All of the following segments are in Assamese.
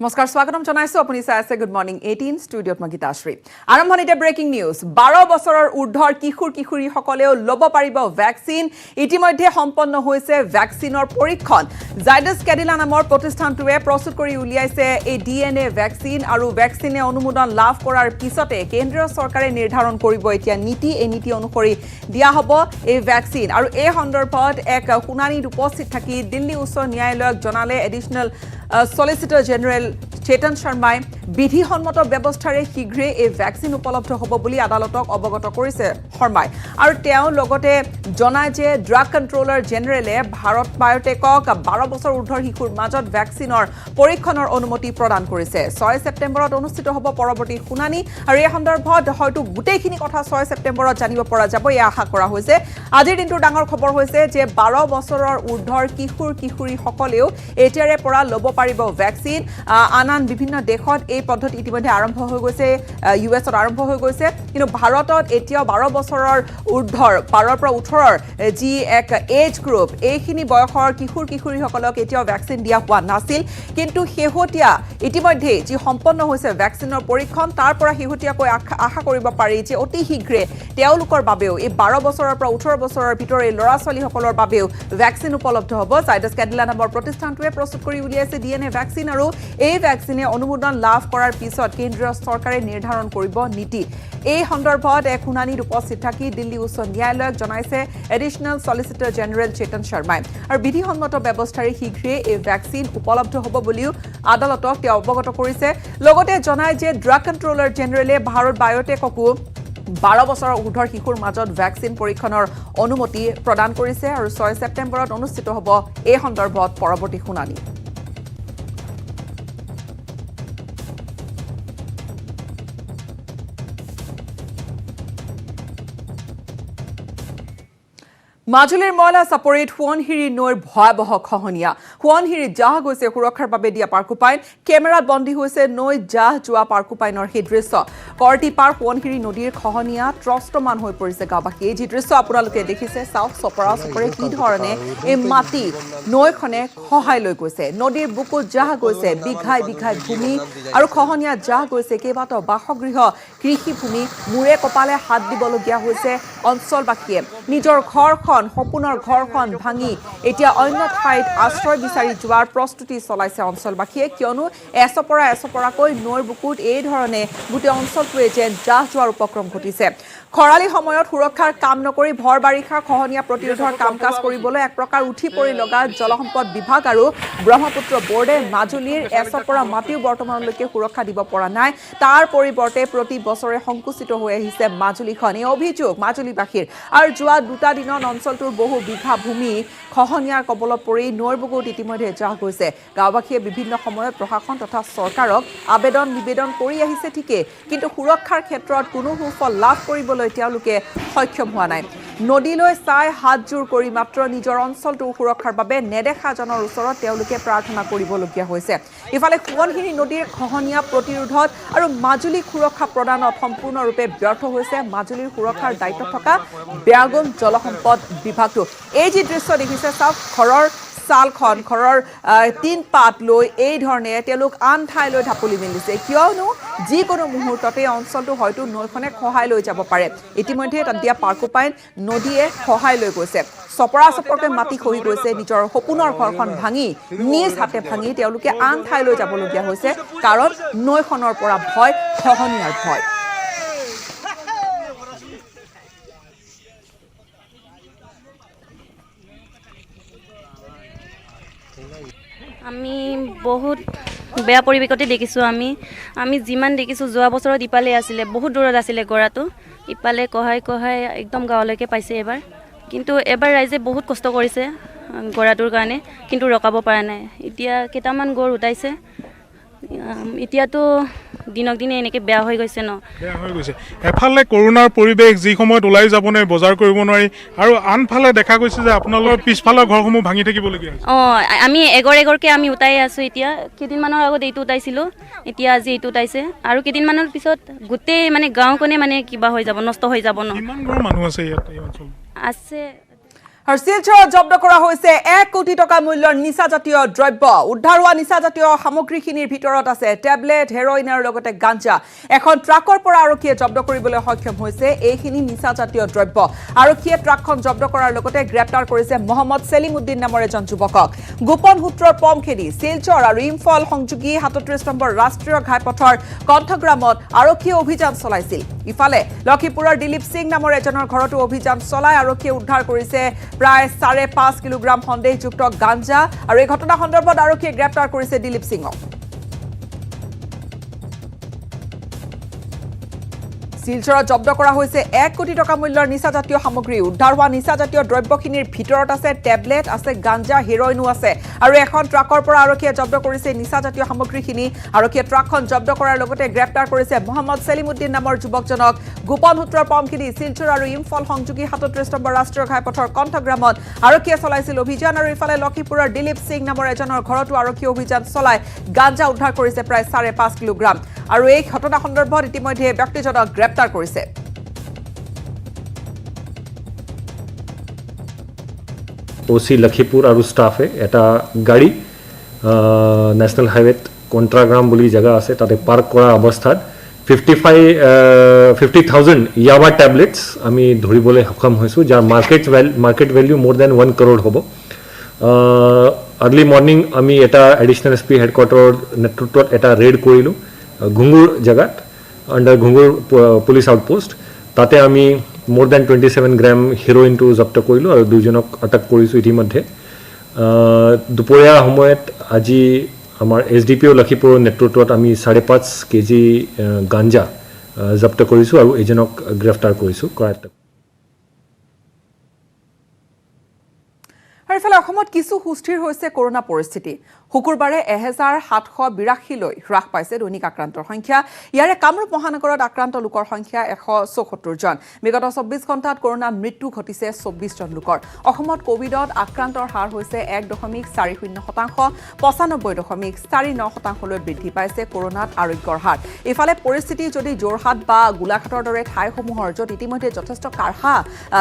নমস্কাৰ স্বাগতম জনাইছো আপুনি চাই আছে গুড মৰ্নিং 18 ষ্টুডিঅত মই গীতাশ্ৰী আৰম্ভণিতে ব্ৰেকিং নিউজ 12 বছৰৰ ঊৰ্ধ্বৰ কিশোৰ-কিশোৰীসকলেও ল'ব পাৰিব ভ্যাকচিন ইতিমধ্যে সম্পন্ন হৈছে ভ্যাকচিনৰ পৰীক্ষণ জাইডাছ কেডিলা নামৰ প্ৰতিষ্ঠানটোৱে প্ৰস্তুত কৰি উলিয়াইছে এই ডিএনএ ভ্যাকচিন আৰু ভ্যাকচিনে অনুমোদন লাভ কৰাৰ পিছতে কেন্দ্ৰীয় চৰকাৰে নিৰ্ধাৰণ কৰিব এতিয়া নীতি এই নীতি অনুসৰি দিয়া হ'ব এই ভ্যাকচিন আৰু এই সন্দৰ্ভত এক শুনানিত উপস্থিত থাকি দিল্লী উচ্চ ন্যায়ালয়ক জনালে এডিশনাল সলিচিটৰ জেনেৰেল চেতন শৰ্মাই বিধিসন্মত ব্যৱস্থাৰে শীঘ্ৰে এই ভ্যাকচিন উপলব্ধ হ'ব বুলি আদালতক অৱগত কৰিছে শৰ্মাই আৰু তেওঁ লগতে জনায় যে ড্ৰাগ কণ্ট্ৰোলাৰ জেনেৰেলে ভাৰত বায়োটেকক 12 বছৰ ঊৰ্ধ্বৰ শিশুৰ মাজত ভ্যাকচিনৰ পৰীক্ষণৰ অনুমতি প্ৰদান কৰিছে 6 ছেপ্টেম্বৰত অনুষ্ঠিত হ'ব পৰৱৰ্তী শুনানি আৰু এই সন্দৰ্ভত হয়তো গোটেইখিনি কথা 6 ছেপ্টেম্বৰত জানিব পৰা যাব এই আশা কৰা হৈছে আজিৰ দিনটোৰ ডাঙৰ খবৰ হৈছে যে 12 বছৰৰ ঊৰ্ধ্বৰ কিশোৰ-কিশোৰীসকলেও এতিয়াৰে পৰা ল'ব পাৰিব ভ্যাকচিন আনান বিভিন্ন দেশত এই পদ্ধতি ইতিমধ্যে আৰম্ভ হৈ গৈছে ইউএছত আৰম্ভ হৈ গৈছে কিন্তু ভাৰতত এতিয়াও 12 বছৰৰ ঊৰ্ধ্বৰ 12 পৰা 18ৰ যি এক এজ গ্ৰুপ এইখিনি বয়সৰ কিশোৰ-কিশোৰীসকলক এতিয়াও ভ্যাকচিন দিয়া হোৱা নাছিল কিন্তু শেহতীয়া ইতিমধ্যে যি সম্পন্ন হৈছে ভ্যাকচিনৰ পৰীক্ষণ তাৰ পৰা শেহতীয়াকৈ আশা কৰিব পাৰি যে অতি শীঘ্ৰে তেওঁলোকৰ বাবেও এই 12 বছৰৰ পৰা 18 বছৰৰ ভিতৰৰ এই ল'ৰা-ছোৱালীসকলৰ বাবেও ভ্যাকচিন উপলব্ধ হ'ব জাইডাছ কেডিলা নামৰ প্ৰতিষ্ঠানটোৱে প্ৰস্তুত কৰি উলিয়াইছে ডিএনএ ভ্যাকচিন আৰু এই ভ্যাকচিনে অনুমোদন লাভ কৰাৰ পিছত কেন্দ্ৰীয় চৰকাৰে নিৰ্ধাৰণ কৰিব নীতি এই সন্দৰ্ভত এক শুনানিত উপস্থিত থাকি দিল্লী উচ্চ ন্যায়ালয়ক জনাইছে এডিশনাল সলিচিটৰ জেনেৰেল চেতন শৰ্মাই আৰু বিধিসন্মত ব্যৱস্থাৰে শীঘ্ৰে এই ভ্যাকচিন উপলব্ধ হ'ব বুলিও আদালতক তেওঁ অৱগত কৰিছে লগতে জনায় যে ড্ৰাগ কণ্ট্ৰোলাৰ জেনেৰেলে ভাৰত বায়োটেককো 12 বছৰৰ ঊৰ্ধ্বৰ শিশুৰ মাজত ভ্যাকচিন পৰীক্ষণৰ অনুমতি প্ৰদান কৰিছে আৰু 6 ছেপ্টেম্বৰত অনুষ্ঠিত হ'ব এই সন্দৰ্ভত পৰৱৰ্তী শুনানি মাজুলীৰ ময়লা চাপৰিত সোৱণশিৰি নৈৰ ভয়াৱহ খহনীয়া সোৱণশিৰিত জাহ গৈছে সুৰক্ষাৰ বাবে দিয়া পাৰ্কোপাইন কেমেৰাত বন্দী হৈছে নৈ জাহ যোৱা পাৰ্কোপাইনৰ সেই দৃশ্য কৰটি পাৰ সোৱণশিৰি নদীৰ খহনীয়া ত্ৰস্তমান হৈ পৰিছে গাঁওবাসী এই যি দৃশ্য আপোনালোকে দেখিছে চাওক চপৰা চপৰে কি ধৰণে এই মাটি নৈখনে খহাই লৈ গৈছে নদীৰ বুকুত জাহ গৈছে বিঘাই বিঘাই ভূমি আৰু খহনীয়া জাহ গৈছে কেইবাটাও বাসগৃহ কৃষিভূমি মূৰে কপালে হাত দিবলগীয়া হৈছে অঞ্চলবাসীয়ে নিজৰ ঘৰখন সপোনৰ ঘৰখন ভাঙি এতিয়া অন্য ঠাইত আশ্ৰয় বিচাৰি যোৱাৰ প্ৰস্তুতি চলাইছে অঞ্চলবাসীয়ে কিয়নো এছপৰাকৈ নৈৰ বুকুত এই ধৰণে গোটেই অঞ্চলটোৱে যেন জাহ যোৱাৰ উপক্ৰম ঘটিছে খৰালি সময়ত সুৰক্ষাৰ কাম নকৰি ভৰ বাৰিষাৰ খহনীয়া প্ৰতিৰোধৰ কাম কাজ কৰিবলৈ এক প্ৰকাৰ উঠি পৰি লগা জলসম্পদ বিভাগ আৰু ব্ৰহ্মপুত্ৰ বোৰ্ডে মাজুলীৰ এছপৰা মাটিও বৰ্তমানলৈকে সুৰক্ষা দিব পৰা নাই তাৰ পৰিৱৰ্তে প্ৰতি বছৰে সংকুচিত হৈ আহিছে মাজুলীখন এই অভিযোগ মাজুলীবাসীৰ আৰু যোৱা দুটা দিনত অঞ্চলটোৰ বহু বিঘা ভূমি খহনীয়াৰ কবলত পৰি নৈৰ বুকুত ইতিমধ্যে জাহ গৈছে গাঁওবাসীয়ে বিভিন্ন সময়ত প্ৰশাসন তথা চৰকাৰক নিবেদন কৰি আহিছে ঠিকে কিন্তু সুৰক্ষাৰ ক্ষেত্ৰত কোনো সুফল লাভ কৰিবলৈ তেওঁলোকে সক্ষম হোৱা নাই নদীলৈ চাই হাতজোৰ কৰি মাত্ৰ নিজৰ অঞ্চলটোৰ সুৰক্ষাৰ বাবে নেদেখাজনৰ ওচৰত তেওঁলোকে প্ৰাৰ্থনা কৰিবলগীয়া হৈছে ইফালে সোৱণশিৰি নদীৰ খহনীয়া প্ৰতিৰোধত আৰু মাজুলী সুৰক্ষা প্ৰদানত সম্পূৰ্ণৰূপে ব্যৰ্থ হৈছে মাজুলীৰ সুৰক্ষাৰ দায়িত্ব থকা বেয়াগুম জলসম্পদ বিভাগটো এই যি দৃশ্য দেখিছে চাওক ঘৰৰ চালখন ঘৰৰ তিন পাত লৈ এই ধৰণে তেওঁলোক আন ঠাইলৈ ঢাপলি মেলিছে কিয়নো যিকোনো মুহূৰ্ততে অঞ্চলটো হয়তো নৈখনে খহাই লৈ যাব পাৰে ইতিমধ্যে তাত দিয়া পাৰ্কোপাইন নদীয়ে খহাই লৈ গৈছে চপৰা চপৰকৈ মাটি খহি গৈছে নিজৰ সপোনৰ ঘৰখন ভাঙি নিজ হাতে ভাঙি তেওঁলোকে আন ঠাইলৈ যাবলগীয়া হৈছে কাৰণ নৈখনৰ পৰা ভয় খহনীয়াৰ ভয় আমি বহুত বেয়া পৰিৱেশতে দেখিছোঁ আমি যিমান দেখিছোঁ যোৱা বছৰত ইপালে আছিলে বহুত দূৰত আছিলে গৰাটো ইপালে কহাই একদম গাঁৱলৈকে পাইছে এবাৰ কিন্তু এবাৰ ৰাইজে বহুত কষ্ট কৰিছে গৰাটোৰ কাৰণে কিন্তু ৰখাব পৰা নাই এতিয়া কেইটামান গড় উঠাইছে এতিয়াতো দিনক দিনে এনেকৈ বেয়া হৈ গৈছে বেয়া হৈ গৈছে এফালে কৰোনাৰ পৰিৱেশ যি সময়ত ওলাই যাব নোৱাৰি বজাৰ কৰিব নোৱাৰি আৰু আনফালে দেখা গৈছে যে আপোনালোকৰ পিছফালৰ ঘৰসমূহ ভাঙি থাকিবলগীয়া হৈছে আমি এগৰকৈ আমি উঠাই আছোঁ এতিয়া কেইদিনমানৰ আগত এইটো উঠাইছিলোঁ এতিয়া আজি এইটো উঠাইছে আৰু কেইদিনমানৰ পিছত গোটেই মানে গাঁওখনে মানে কিবা হৈ যাব নষ্ট হৈ যাব কিমান ঘৰ মানুহ আছে ইয়াত এই অঞ্চলত আছে আৰু শিলচৰত জব্দ কৰা হৈছে 1 কোটি টকা মূল্যৰ নিচাজাতীয় দ্ৰব্য উদ্ধাৰ হোৱা নিচাজাতীয় সামগ্ৰীখিনিৰ ভিতৰত আছে টেবলেট হেৰইন আৰু লগতে গাঞ্জা এখন ট্ৰাকৰ পৰা আৰক্ষীয়ে জব্দ কৰিবলৈ সক্ষম হৈছে এইখিনি নিচাজাতীয় দ্ৰব্য আৰক্ষীয়ে ট্ৰাকখন জব্দ কৰাৰ লগতে গ্ৰেপ্তাৰ কৰিছে মহম্মদ সেলিম উদ্দিন নামৰ এজন যুৱকক গোপন সূত্ৰৰ পম খেদি শিলচৰ আৰু ইম্ফল সংযোগী 37 নম্বৰ ৰাষ্ট্ৰীয় ঘাইপথৰ কণ্ঠগ্ৰামত আৰক্ষীয়ে অভিযান চলাইছিল ইফালে লক্ষীপুৰৰ দিলীপ সিং নামৰ এজনৰ ঘৰতো অভিযান চলাই আৰক্ষীয়ে উদ্ধাৰ কৰিছে প্ৰায় 5.5 কিলোগ্ৰাম সন্দেহযুক্ত গাঞ্জা আৰু এই ঘটনা সন্দৰ্ভত আৰক্ষীয়ে গ্ৰেপ্তাৰ কৰিছে দিলীপ সিঙক শিলচৰত জব্দ কৰা হৈছে 1 কোটি টকা মূল্যৰ নিচাজাতীয় সামগ্ৰী উদ্ধাৰ হোৱা নিচাজাতীয় দ্ৰব্যখিনিৰ ভিতৰত আছে টেবলেট আছে গাঞ্জা হেৰইনো আছে আৰু এখন ট্ৰাকৰ পৰা আৰক্ষীয়ে জব্দ কৰিছে নিচাজাতীয় সামগ্ৰীখিনি আৰক্ষীয়ে ট্ৰাকখন জব্দ কৰাৰ লগতে গ্ৰেপ্তাৰ কৰিছে মহম্মদ সেলিম উদ্দিন নামৰ যুৱকজনক গোপন সূত্ৰৰ পমখিনি শিলচৰ আৰু ইম্ফল সংযোগী 37 নম্বৰ ৰাষ্ট্ৰীয় ঘাইপথৰ কণ্ঠগ্ৰামত আৰক্ষীয়ে চলাইছিল অভিযান আৰু ইফালে লক্ষীপুৰৰ দিলীপ সিং নামৰ এজনৰ ঘৰতো আৰক্ষীয়ে অভিযান চলাই গাঞ্জা উদ্ধাৰ কৰিছে প্ৰায় 5.5 কিলোগ্ৰাম আৰু এই ঘটনা সন্দৰ্ভত ইতিমধ্যে ব্যক্তিজনক গ্ৰেপ্তাৰ কৰিছে ওসি লক্ষীপুৰ আৰু ষ্টাফে এটা গাড়ী নেশ্যনেল হাইৱেত কণ্ট্ৰাগ্ৰাম বুলি জেগা আছে তাতে পাৰ্ক কৰা অৱস্থাত 50,000 ইয়াবা টেবলেটছ আমি ধৰিবলৈ সক্ষম হৈছোঁ যাৰ মাৰ্কেট ভেলিউ মোৰ দেন 1 crore হ'ব আৰ্লি মৰ্নিং আমি এটা এডিশ্যনেল SP হেডকোৱাৰ্টাৰৰ নেতৃত্বত এটা ৰেড কৰিলোঁ ঘুঙুৰ জেগাত আণ্ডাৰ ঘুঙুৰ পুলিচ আউটপোষ্ট তাতে আমি মোৰ দেন 27 গ্ৰাম হেৰইনটো জব্দ কৰিলোঁ আৰু দুজনক আটক কৰিছোঁ ইতিমধ্যে দুপৰীয়া সময়ত আজি আমাৰ SDPO লক্ষীপুৰৰ নেতৃত্বত আমি 5.5 কেজি গাঞ্জা জব্দ কৰিছোঁ আৰু এজনক গ্ৰেপ্তাৰ কৰিছোঁ কৰায়ত্ব আৰু ইফালে অসমত কিছু সুস্থিৰ হৈছে কৰোনা পৰিস্থিতি শুকুৰবাৰে 1782 লৈ হ্ৰাস পাইছে দৈনিক আক্ৰান্তৰ সংখ্যা ইয়াৰে কামৰূপ মহানগৰত আক্ৰান্ত লোকৰ সংখ্যা 174 জন বিগত 24 ঘণ্টাত কৰোনা মৃত্যু ঘটিছে 24 জন লোকৰ অসমত কোভিডত আক্ৰান্তৰ হাৰ হৈছে 1.40% 95.49% লৈ বৃদ্ধি পাইছে কৰোনাত আৰোগ্যৰ হাৰ ইফালে পৰিস্থিতি যদি যোৰহাট বা গোলাঘাটৰ দৰে ঠাইসমূহৰ য'ত ইতিমধ্যে যথেষ্ট কাঢ়া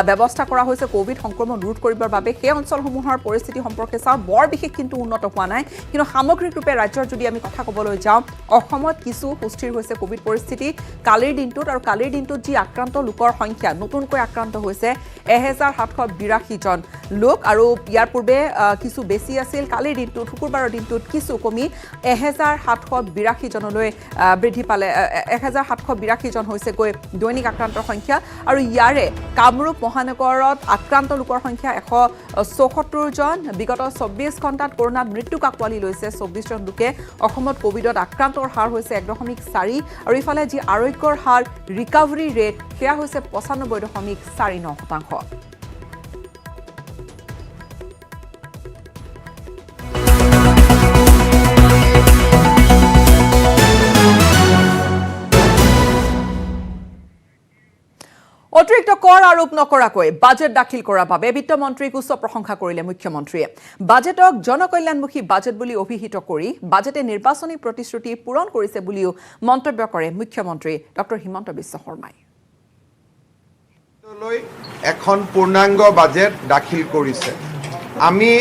ব্যৱস্থা কৰা হৈছে কোভিড সংক্ৰমণ ৰোধ কৰিবৰ বাবে সেই অঞ্চলসমূহৰ পৰিস্থিতি সম্পৰ্কে চাওঁ বৰ বিশেষ কিন্তু উন্নত হোৱা নাই কিন্তু সামগ্ৰিক ৰূপে ৰাজ্যৰ যদি আমি কথা ক'বলৈ যাওঁ অসমত কিছু সুস্থিৰ হৈছে কোভিড পৰিস্থিতি কালিৰ দিনটোত আৰু কালিৰ দিনটোত যি আক্ৰান্ত লোকৰ সংখ্যা নতুনকৈ আক্ৰান্ত হৈছে 1782 জন লোক আৰু ইয়াৰ পূৰ্বে কিছু বেছি আছিল কালিৰ দিনটোত শুকুৰবাৰৰ দিনটোত কিছু কমি 1782 জনলৈ বৃদ্ধি পালে 1782 জন হৈছে গৈ দৈনিক আক্ৰান্তৰ সংখ্যা আৰু ইয়াৰে কামৰূপ মহানগৰত আক্ৰান্ত লোকৰ সংখ্যা 174 জন বিগত 24 ঘণ্টাত কৰোনাত মৃত্যুক আঁকোৱালি লৈছে 24 জন লোকে অসমত কোভিডত আক্ৰান্তৰ হাৰ হৈছে 1.4 আৰু ইফালে যি আৰোগ্যৰ হাৰ ৰিকভাৰী ৰেট সেয়া হৈছে 95.49%। অতিৰিক্ত কৰ আৰোপ নকৰাকৈ বাজেট দাখিল কৰাৰ বাবে বিত্তমন্ত্ৰীক উচ্চ প্ৰশংসা কৰিলে মুখ্যমন্ত্ৰীয়ে বাজেটক জনকল্যাণমুখী বাজেট বুলি অভিহিত কৰি বাজেটে নিৰ্বাচনী প্ৰতিশ্ৰুতি পূৰণ কৰিছে বুলিও মন্তব্য কৰে মুখ্যমন্ত্ৰী ডক্টৰ হিমন্ত বিশ্ব শৰ্মাই এখন পূৰ্ণাংগ বাজেট দাখিল কৰিছে আমি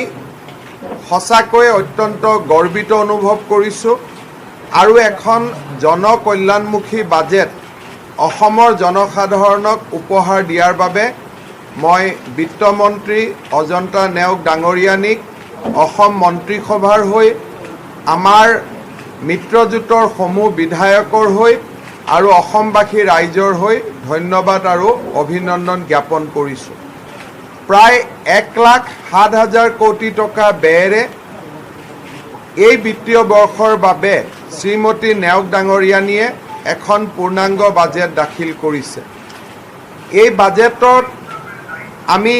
সঁচাকৈ অত্যন্ত গৰ্বিত অনুভৱ কৰিছোঁ আৰু এখন জনকল্যাণমুখী বাজেট অসমৰ জনসাধাৰণক উপহাৰ দিয়াৰ বাবে মই বিত্তমন্ত্ৰী অজন্তা নেওগ ডাঙৰীয়ানীক অসম মন্ত্ৰীসভাৰ হৈ আমাৰ মিত্ৰজোঁটৰ সমূহ বিধায়কৰ হৈ আৰু অসমবাসী ৰাইজৰ হৈ ধন্যবাদ আৰু অভিনন্দন জ্ঞাপন কৰিছোঁ প্ৰায় 1,07,000 কোটি টকা ব্যয়েৰে এই বিত্তীয় বৰ্ষৰ বাবে শ্ৰীমতী নেওগ ডাঙৰীয়ানীয়ে এখন পূৰ্ণাংগ বাজেট দাখিল কৰিছে এই বাজেটত আমি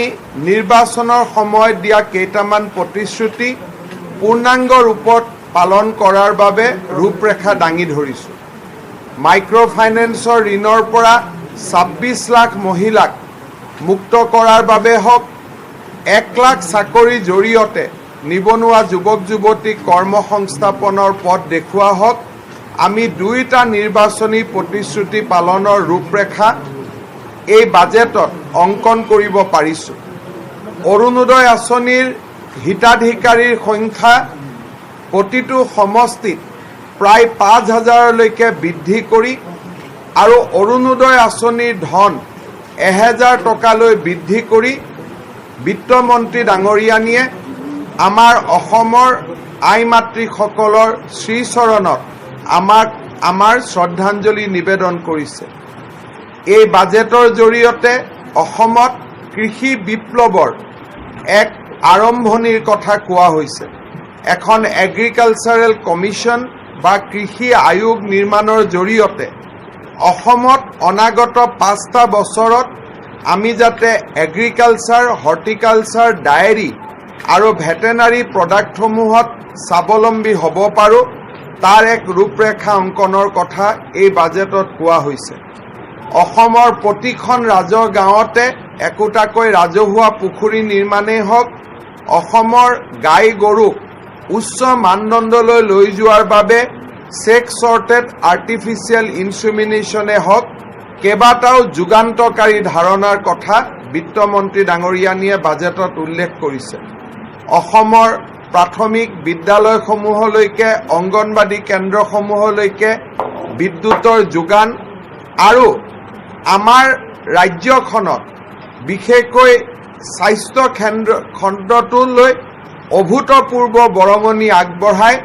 নিৰ্বাচনৰ সময়ত দিয়া কেইটামান প্ৰতিশ্ৰুতি পূৰ্ণাংগ ৰূপত পালন কৰাৰ বাবে ৰূপৰেখা দাঙি ধৰিছোঁ মাইক্ৰ ফাইনেন্সৰ ঋণৰ পৰা 26 লাখ মহিলাক মুক্ত কৰাৰ বাবে হওক 1 লাখ চাকৰিৰ জৰিয়তে নিবনুৱা যুৱক যুৱতীক কৰ্মসংস্থাপনৰ পথ দেখুওৱা হওক আমি দুইটা নিৰ্বাচনী প্ৰতিশ্ৰুতি পালনৰ ৰূপৰেখা এই বাজেটত অংকন কৰিব পাৰিছোঁ অৰুণোদয় আঁচনিৰ হিতাধিকাৰীৰ সংখ্যা প্ৰতিটো সমষ্টিত প্ৰায় 5,000লৈকে বৃদ্ধি কৰি আৰু অৰুণোদয় আঁচনিৰ ধন 1,000 টকালৈ বৃদ্ধি কৰি বিত্তমন্ত্ৰী ডাঙৰীয়ানীয়ে আমাৰ অসমৰ আই মাতৃসকলৰ শ্ৰীচৰণত আমাৰ শ্ৰদ্ধাঞ্জলি নিবেদন কৰিছে। এই বাজেটৰ জৰিয়তে অসমত কৃষি বিপ্লৱৰ এক আৰম্ভণিৰ কথা কোৱা হৈছে। এখন এগ্ৰিকালচাৰেল কমিশ্যন বা কৃষি আয়োগ নিৰ্মাণৰ জৰিয়তে অসমত অনাগত 5টা বছৰত আমি যাতে এগ্ৰিকালচাৰ, হৰ্টিকালচাৰ, ডায়েৰী আৰু ভেটেনাৰী প্ৰডাক্টসমূহত স্বাৱলম্বী হ'ব পাৰোঁ তাৰ এক ৰূপৰেখা অংকনৰ কথা এই বাজেটত কোৱা হৈছে। অসমৰ প্ৰতিখন গাঁৱতে একোটাকৈ ৰাজহুৱা পুখুৰী নিৰ্মাণেই হওক, অসমৰ গাই গৰুক উচ্চ মানদণ্ডলৈ লৈ যোৱাৰ বাবে ছেক্স ছৰ্টেড আৰ্টিফিচিয়েল ইনচেমিনেশ্যনে হওক, কেইবাটাও যুগান্তকাৰী ধাৰণাৰ কথা বিত্তমন্ত্ৰী ডাঙৰীয়ানীয়ে বাজেটত উল্লেখ কৰিছে। অসমৰ প্ৰাথমিক বিদ্যালয়সমূহলৈকে অংগনবাদী কেন্দ্ৰসমূহলৈকে বিদ্যুতৰ যোগান আৰু আমাৰ ৰাজ্যখনত বিশেষকৈ স্বাস্থ্য খণ্ডটোলৈ অভূতপূৰ্ব বৰঙণি আগবঢ়াই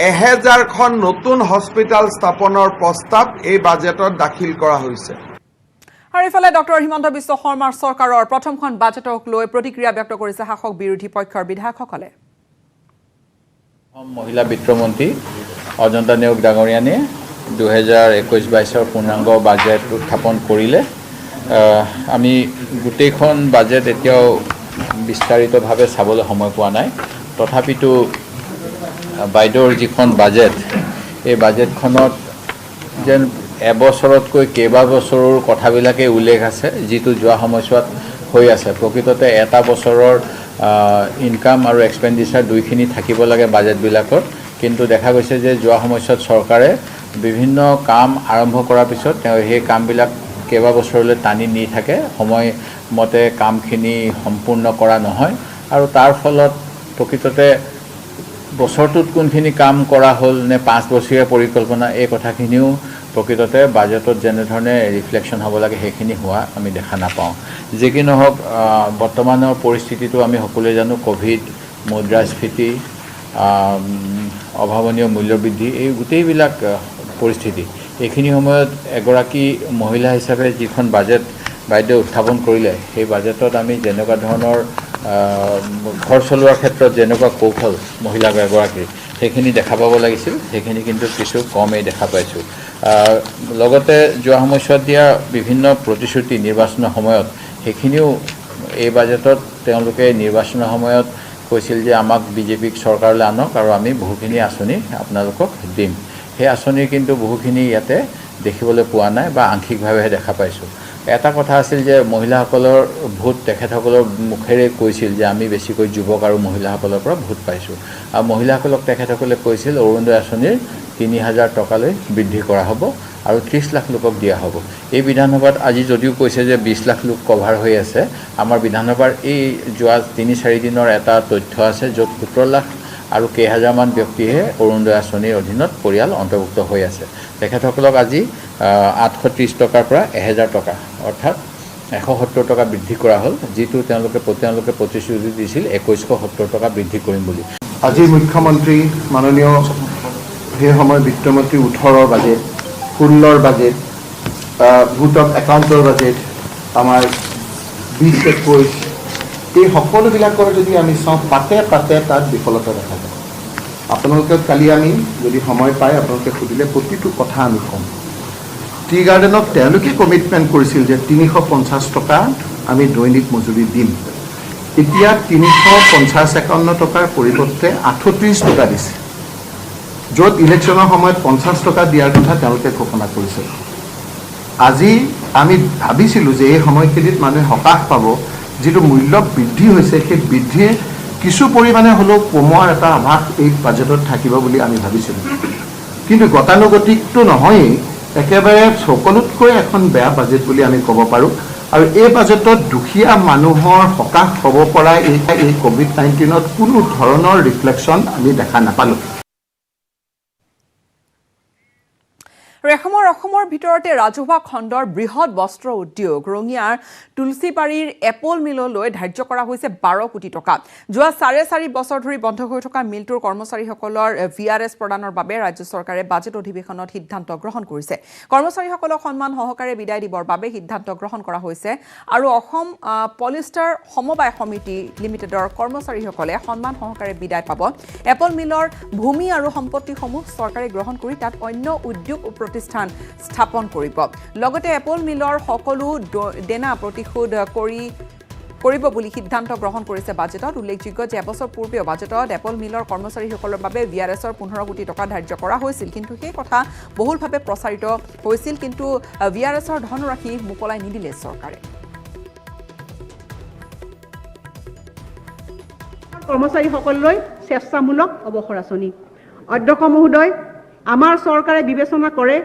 1,000খন নতুন হস্পিটেল স্থাপনৰ প্ৰস্তাৱ এই বাজেটত দাখিল কৰা হৈছে। আৰু ইফালে ডক্টৰ হিমন্ত বিশ্ব শৰ্মাৰ চৰকাৰৰ প্ৰথমখন বাজেটক লৈ প্ৰতিক্ৰিয়া ব্যক্ত কৰিছে শাসক বিৰোধী পক্ষৰ বিধায়কসকলে। মহিলা বিত্তমন্ত্ৰী অজন্তা নেওগ ডাঙৰীয়ানীয়ে 2021-22 পূৰ্ণাংগ বাজেট উত্থাপন কৰিলে। আমি গোটেইখন বাজেট এতিয়াও বিস্তাৰিতভাৱে চাবলৈ সময় পোৱা নাই। তথাপিতো বাইদেউৰ যিখন বাজেট, এই বাজেটখনত যেন এবছৰতকৈ কেইবাবছৰৰ কথাবিলাকেই উল্লেখ আছে, যিটো যোৱা সময়ছোৱাত হৈ আছে। প্ৰকৃততে এটা বছৰৰ ইনকাম আৰু এক্সপেণ্ডিচাৰ দুইখিনি থাকিব লাগে বাজেটবিলাকত, কিন্তু দেখা গৈছে যে যোৱা সময়ছোৱাত চৰকাৰে বিভিন্ন কাম আৰম্ভ কৰাৰ পিছত তেওঁ সেই কামবিলাক কেইবাবছৰলৈ টানি নি থাকে, সময়মতে কামখিনি সম্পূৰ্ণ কৰা নহয় আৰু তাৰ ফলত প্ৰকৃততে বছৰটোত কোনখিনি কাম কৰা হ'ল নে 5 বছৰীয়া পৰিকল্পনা, এই কথাখিনিও প্ৰকৃততে বাজেটত যেনেধৰণে ৰিফ্লেকশ্যন হ'ব লাগে সেইখিনি হোৱা আমি দেখা নাপাওঁ। যি কি নহওক, বৰ্তমানৰ পৰিস্থিতিটো আমি সকলোৱে জানো, ক'ভিড, মুদ্ৰাস্ফীতি, অভাৱনীয় মূল্যবৃদ্ধি, এই গোটেইবিলাক পৰিস্থিতি। এইখিনি সময়ত এগৰাকী মহিলা হিচাপে যিখন বাজেট বাইদেউ উত্থাপন কৰিলে, সেই বাজেটত আমি যেনেকুৱা ধৰণৰ ঘৰ চলোৱাৰ ক্ষেত্ৰত যেনেকুৱা কৌশল মহিলা এগৰাকীৰ সেইখিনি দেখা পাব লাগিছিল, সেইখিনি কিন্তু কিছু কমেই দেখা পাইছোঁ। লগতে যোৱা সময়ছোৱাত দিয়া বিভিন্ন প্ৰতিশ্ৰুতি নিৰ্বাচনৰ সময়ত, সেইখিনিও এই বাজেটত তেওঁলোকে নিৰ্বাচনৰ সময়ত কৈছিল যে আমাক বিজেপিক চৰকাৰলৈ আনক আৰু আমি বহুখিনি আঁচনি আপোনালোকক দিম। সেই আঁচনিৰ কিন্তু বহুখিনি ইয়াতে দেখিবলৈ পোৱা নাই বা আংশিকভাৱেহে দেখা পাইছোঁ। এটা কথা আছিল যে মহিলাসকলৰ ভোট তেখেতসকলৰ মুখেৰে কৈছিল যে আমি বেছিকৈ যুৱক আৰু মহিলাসকলৰ পৰা ভোট পাইছোঁ, আৰু মহিলাসকলক তেখেতসকলে কৈছিল অৰুণোদয় আঁচনিৰ 3,000 টকালৈ বৃদ্ধি কৰা হ'ব আৰু 30 লাখ লোকক দিয়া হ'ব। এই বিধানসভাত আজি যদিও কৈছে যে 20 লাখ লোক কভাৰ হৈ আছে, আমাৰ বিধানসভাৰ এই যোৱা 3-4 দিনৰ এটা তথ্য আছে য'ত 17 লাখ আৰু কেইহাজাৰমান ব্যক্তিহে অৰুণোদয় আঁচনিৰ অধীনত পৰিয়াল অন্তৰ্ভুক্ত হৈ আছে। তেখেতসকলক আজি 830 টকাৰ পৰা 1,000 টকা অৰ্থাৎ 170 টকা বৃদ্ধি কৰা হ'ল, যিটো তেওঁলোকে প্ৰতিশ্ৰুতি দিছিল 2,170 টকা বৃদ্ধি কৰিম বুলি। আজি মুখ্যমন্ত্ৰী মাননীয় সেই সময়ৰ বিত্তমন্ত্ৰী 18ৰ বাজেট, 16ৰ বাজেট, ভোটক একাউণ্টৰ বাজেট, আমাৰ 20-21, এই সকলোবিলাকৰ যদি আমি চাওঁ পাতে পাতে তাত বিফলতা দেখা যায়। আপোনালোকে কালি আমি যদি সময় পায় আপোনালোকে সুধিলে প্ৰতিটো কথা আমি ক'ম। টি গাৰ্ডেনক তেওঁলোকে কমিটমেণ্ট কৰিছিল যে 350 টকা আমি দৈনিক মজুৰি দিম। এতিয়া 350-51 টকাৰ পৰিৱৰ্তে 38 টকা দিছে, য'ত ইলেকশ্যনৰ সময়ত 50 টকা দিয়াৰ কথা তেওঁলোকে ঘোষণা কৰিছে। আজি আমি ভাবিছিলোঁ যে এই সময়খিনিত মানুহে সকাহ পাব, যিটো মূল্য বৃদ্ধি হৈছে সেই বৃদ্ধিয়ে কিছু পৰিমাণে হ'লেও কমোৱাৰ এটা আভাস এই বাজেটত থাকিব বুলি আমি ভাবিছিলোঁ। কিন্তু গতানুগতিকটো নহয়েই, একেবাৰে সকলোতকৈ এখন বেয়া বাজেট বুলি আমি ক'ব পাৰোঁ। আৰু এই বাজেটত দুখীয়া মানুহৰ সকাহ হ'ব পৰা এই কোভিড-19ত কোনো ধৰণৰ ৰিফ্লেকশ্যন আমি দেখা নাপালোঁ। অসমৰ ভিতৰতে ৰাজহুৱা খণ্ডৰ বৃহৎ বস্ত্ৰ উদ্যোগ ৰঙিয়াৰ তুলসীবাৰীৰ এপল মিললৈ ধাৰ্য কৰা হৈছে 12 কোটি টকা। যোৱা 4.5 বছৰ ধৰি বন্ধ হৈ থকা মিলটোৰ কৰ্মচাৰীসকলৰ VRS প্ৰদানৰ বাবে ৰাজ্য চৰকাৰে বাজেট অধিৱেশনত সিদ্ধান্ত গ্ৰহণ কৰিছে। কৰ্মচাৰীসকলক সন্মান সহকাৰে বিদায় দিবৰ বাবে সিদ্ধান্ত গ্ৰহণ কৰা হৈছে আৰু অসম পলিষ্টাৰ সমবায় সমিতি লিমিটেডৰ কৰ্মচাৰীসকলে সন্মান সহকাৰে বিদায় পাব। এপল মিলৰ ভূমি আৰু সম্পত্তিসমূহ চৰকাৰে গ্ৰহণ কৰি তাত অন্য উদ্যোগ প্ৰতিষ্ঠান স্থাপন কৰিব। লগতে এপল মিলৰ সকলো দেনা প্ৰতিশোধ কৰিব বুলি সিদ্ধান্ত গ্ৰহণ কৰিছে বাজেটত। উল্লেখযোগ্য যে এবছৰ পূৰ্বেও বাজেটত এপল মিলৰ কৰ্মচাৰীসকলৰ বাবে VRSৰ 15 কোটি টকা ধাৰ্য কৰা হৈছিল, কিন্তু সেই কথা বহুলভাৱে প্ৰচাৰিত হৈছিল, কিন্তু VRSৰ ধনৰাশি মোকলাই নিদিলে চৰকাৰে। কৰ্মচাৰীসকললৈ স্বেচ্ছামূলক অৱসৰ আঁচনি। অধ্যক্ষ মহোদয়, আমাৰ চৰকাৰে বিবেচনা কৰে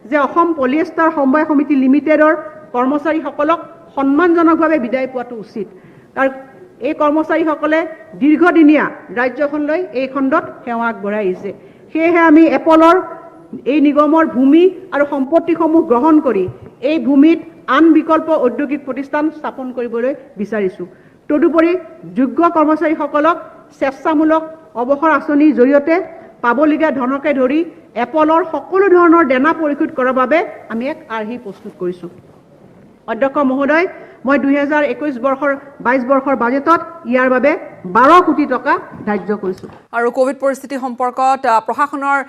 যে অসম পলিষ্টাৰ সমবায় সমিতি লিমিটেডৰ কৰ্মচাৰীসকলক সন্মানজনকভাৱে বিদায় পোৱাটো উচিত, কাৰণ এই কৰ্মচাৰীসকলে দীৰ্ঘদিনীয়া ৰাজ্যখনলৈ এই খণ্ডত সেৱা আগবঢ়াই আহিছে। সেয়েহে আমি এপলৰ এই নিগমৰ ভূমি আৰু সম্পত্তিসমূহ গ্ৰহণ কৰি এই ভূমিত আন বিকল্প ঔদ্যোগিক প্ৰতিষ্ঠান স্থাপন কৰিবলৈ বিচাৰিছোঁ। তদুপৰি যোগ্য কৰ্মচাৰীসকলক স্বেচ্ছামূলক অৱসৰ আঁচনিৰ জৰিয়তে পাবলগীয়া ধনকে ধৰি এপলৰ সকলো ধৰণৰ দেনা পৰিশোধ কৰাৰ বাবে আমি এক আৰ্হি প্ৰস্তুত কৰিছোঁ। অধ্যক্ষ মহোদয়, মই 2021-22 বৰ্ষৰ বাজেটত ইয়াৰ বাবে 12 কোটি টকা ধাৰ্য কৰিছোঁ। আৰু কোভিড পৰিস্থিতি সম্পৰ্কত প্ৰশাসনৰ